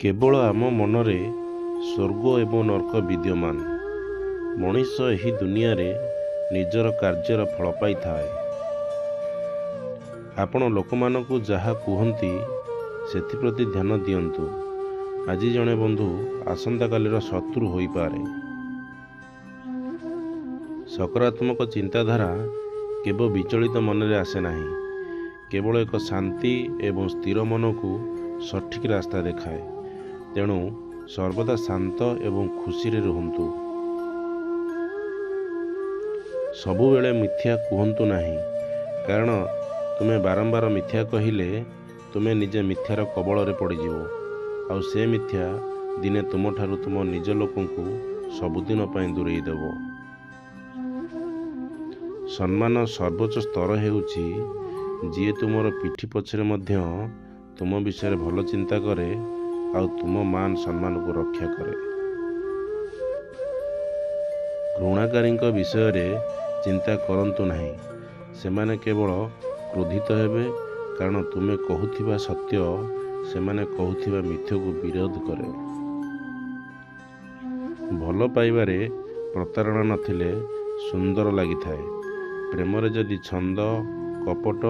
केवल आम मनरे स्वर्ग एवं नरक विद्यमान। मनीष एही दुनिया रे निजर कार्यर फल पाई थाए। आपण लोक मानकु जहा कुहंती सेथिप्रति ध्यान दियंतु। आज जने बंधु आसंता कालीर शत्रु होई पारे। सकारात्मक चिंताधारा केवल विचलित मनरे आसे नाही, केवल एक शांति एवं स्थिर मन को सठिक रास्ता देखाए। तेणु सर्वदा शांत एवं खुशी रे रुहंतु। सबुबेले मिथ्या कुहंतु नाही, कारण तुमे बारंबार मिथ्या कहिले तुमे निजे मिथ्यार कबल रे पड़ीजिवो। आउ से मिथ्या दिने तुम ठारू तुम निज लोकंकु सबुदिन पई दूरेई देबो। सम्मान सर्वोच्च स्तर हेउछि जिए तुमर पिठी पछरे मध्य तुम विषय भल चिंता करे आउ तुम मान सम्मान को रक्षा करे। घृणाकारी विषय रे चिंता करंतु नाही, सेमाने केवल क्रोधित हेबे, कारण तुमे कहूथिबा सत्य सेमाने कहूथिबा मिथ्या को विरोध करे। भल पाइबारे प्रतारणा नथिले सुंदर लागि थाए। प्रेम रे जदि छंद कपट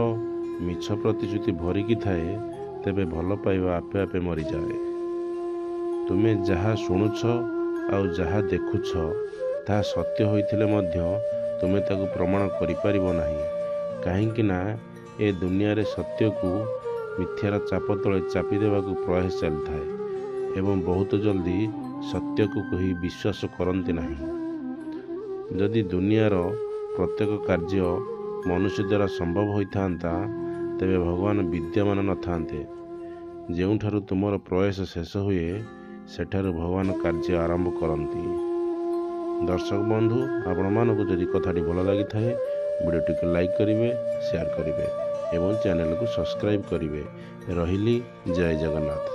मिछ प्रतिश्रुति भरिकी थाए तेबे भल पाइबा आपे आपे मरी जाए। तुमे जहा शुणुछ आउ जहा देखुछ ता सत्य होइथिले मध्य तुमे ताकु प्रमाण करि परिबो नाही, काहेकि ना ए दुनिया रे सत्य को मिथ्यार चाप तले चापी देबाकू प्रयास चली थाए एवं बहुत जल्दी सत्य को कही विश्वास करती नहीं। जदि दुनियार प्रत्येक कार्य मनुष्य द्वारा संभव होता तेबे भगवान विद्यमान न थांते। जेउठारु तुमर प्रयास शेष हुए सेठारु भगवान कार्य आरंभ करती। दर्शक बंधु आपण मानक जदि कथाटी भल लगी थाए वीडियोटी को लाइक करिवे, शेयर करिवे एवं चैनल को सब्सक्राइब करिवे। रहिली जय जगन्नाथ।